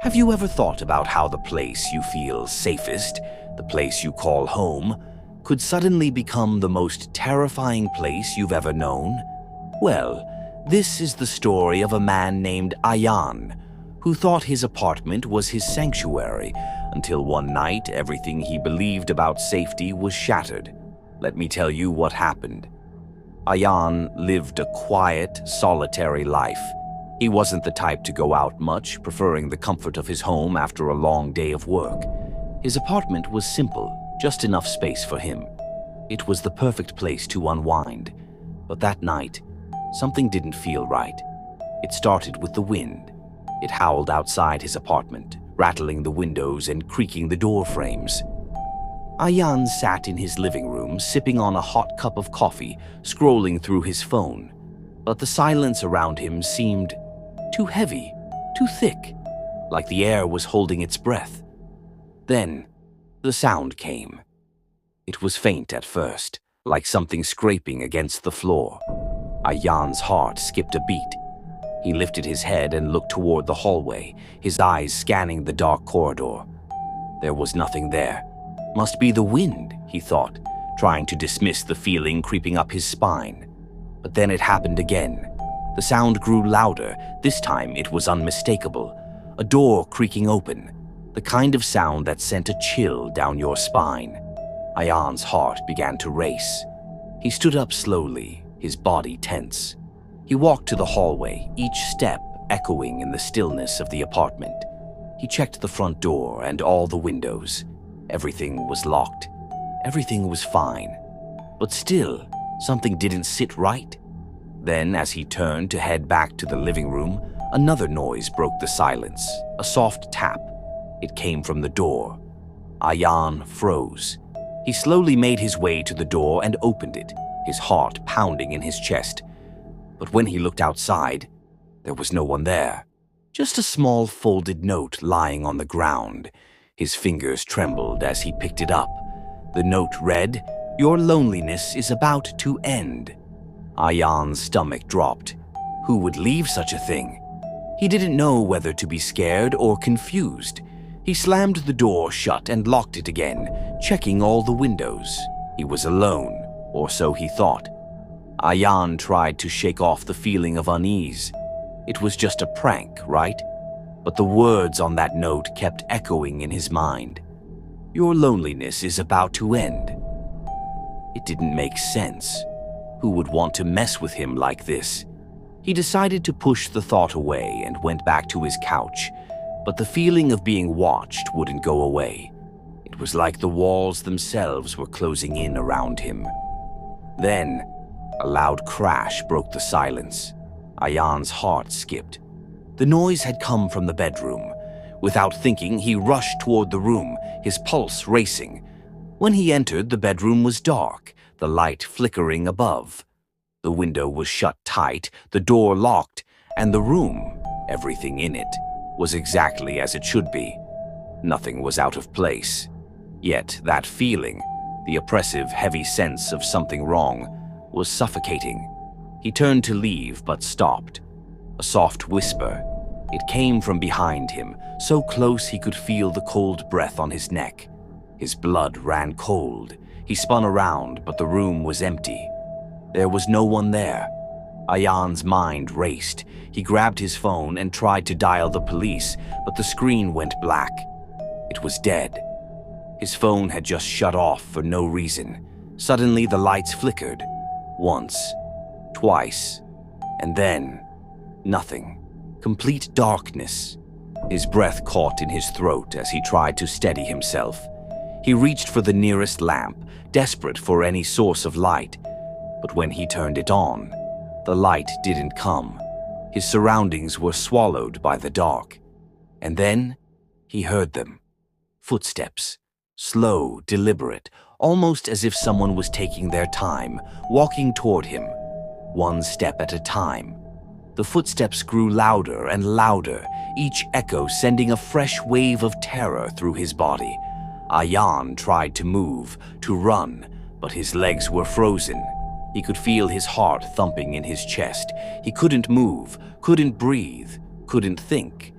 Have you ever thought about how the place you feel safest, the place you call home, could suddenly become the most terrifying place you've ever known? Well, this is the story of a man named Ayan, who thought his apartment was his sanctuary until one night everything he believed about safety was shattered. Let me tell you what happened. Ayan lived a quiet, solitary life. He wasn't the type to go out much, preferring the comfort of his home after a long day of work. His apartment was simple, just enough space for him. It was the perfect place to unwind. But that night, something didn't feel right. It started with the wind. It howled outside his apartment, rattling the windows and creaking the door frames. Ayan sat in his living room, sipping on a hot cup of coffee, scrolling through his phone. But the silence around him seemed too heavy, too thick, like the air was holding its breath. Then, the sound came. It was faint at first, like something scraping against the floor. Ayan's heart skipped a beat. He lifted his head and looked toward the hallway, his eyes scanning the dark corridor. There was nothing there. Must be the wind, he thought, trying to dismiss the feeling creeping up his spine. But then it happened again. The sound grew louder. This time it was unmistakable. A door creaking open, the kind of sound that sent a chill down your spine. Ayan's heart began to race. He stood up slowly, his body tense. He walked to the hallway, each step echoing in the stillness of the apartment. He checked the front door and all the windows. Everything was locked. Everything was fine. But still, something didn't sit right. Then, as he turned to head back to the living room, another noise broke the silence, a soft tap. It came from the door. Ayan froze. He slowly made his way to the door and opened it, his heart pounding in his chest. But when he looked outside, there was no one there. Just a small folded note lying on the ground. His fingers trembled as he picked it up. The note read, "Your loneliness is about to end." Ayan's stomach dropped. Who would leave such a thing? He didn't know whether to be scared or confused. He slammed the door shut and locked it again, checking all the windows. He was alone, or so he thought. Ayan tried to shake off the feeling of unease. It was just a prank, right? But the words on that note kept echoing in his mind. Your loneliness is about to end. It didn't make sense. Who would want to mess with him like this? He decided to push the thought away and went back to his couch. But the feeling of being watched wouldn't go away. It was like the walls themselves were closing in around him. Then, a loud crash broke the silence. Ayan's heart skipped. The noise had come from the bedroom. Without thinking, he rushed toward the room, his pulse racing. When he entered, the bedroom was dark, the light flickering above. The window was shut tight, the door locked, and the room, everything in it, was exactly as it should be. Nothing was out of place. Yet that feeling, the oppressive, heavy sense of something wrong, was suffocating. He turned to leave, but stopped. A soft whisper. It came from behind him, so close he could feel the cold breath on his neck. His blood ran cold. He spun around, but the room was empty. There was no one there. Ayan's mind raced. He grabbed his phone and tried to dial the police, but the screen went black. It was dead. His phone had just shut off for no reason. Suddenly, the lights flickered. Once, twice, and then nothing. Complete darkness. His breath caught in his throat as he tried to steady himself. He reached for the nearest lamp, desperate for any source of light. But when he turned it on, the light didn't come. His surroundings were swallowed by the dark. And then he heard them. Footsteps. Slow, deliberate, almost as if someone was taking their time, walking toward him, one step at a time. The footsteps grew louder and louder, each echo sending a fresh wave of terror through his body. Ayan tried to move, to run, but his legs were frozen. He could feel his heart thumping in his chest. He couldn't move, couldn't breathe, couldn't think.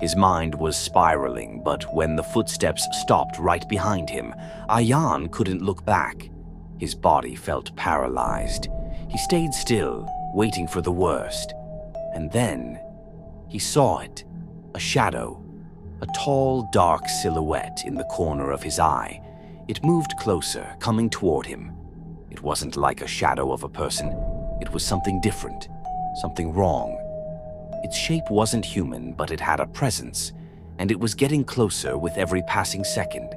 His mind was spiraling, but when the footsteps stopped right behind him, Ayan couldn't look back. His body felt paralyzed. He stayed still, waiting for the worst. And then he saw it, a shadow, a tall, dark silhouette in the corner of his eye. It moved closer, coming toward him. It wasn't like a shadow of a person. It was something different, something wrong. Its shape wasn't human, but it had a presence, and it was getting closer with every passing second.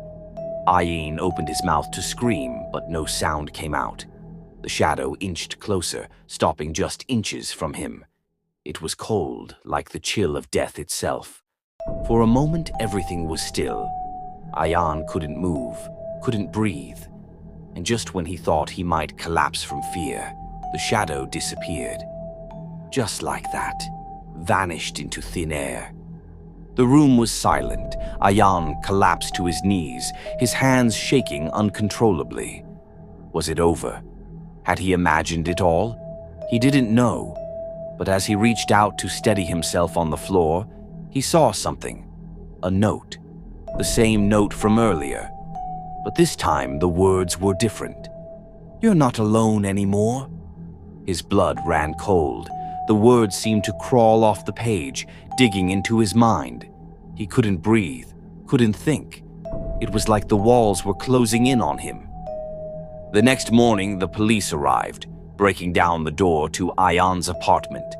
Ayin opened his mouth to scream, but no sound came out. The shadow inched closer, stopping just inches from him. It was cold, like the chill of death itself. For a moment, everything was still. Ayan couldn't move, couldn't breathe. And just when he thought he might collapse from fear, the shadow disappeared. Just like that, vanished into thin air. The room was silent. Ayan collapsed to his knees, his hands shaking uncontrollably. Was it over? Had he imagined it all? He didn't know. But as he reached out to steady himself on the floor, he saw something. A note. The same note from earlier. But this time the words were different. "You're not alone anymore." His blood ran cold. The words seemed to crawl off the page, digging into his mind. He couldn't breathe, couldn't think. It was like the walls were closing in on him. The next morning, the police arrived, breaking down the door to Ayan's apartment.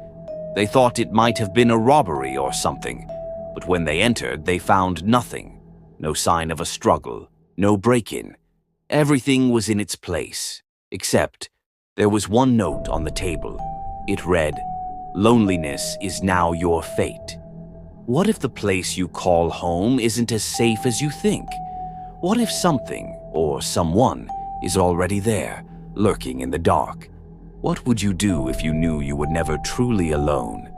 They thought it might have been a robbery or something, but when they entered, they found nothing. No sign of a struggle, no break-in. Everything was in its place, except there was one note on the table. It read, "Loneliness is now your fate." What if the place you call home isn't as safe as you think? What if something, or someone, is already there, lurking in the dark? What would you do if you knew you were never truly alone?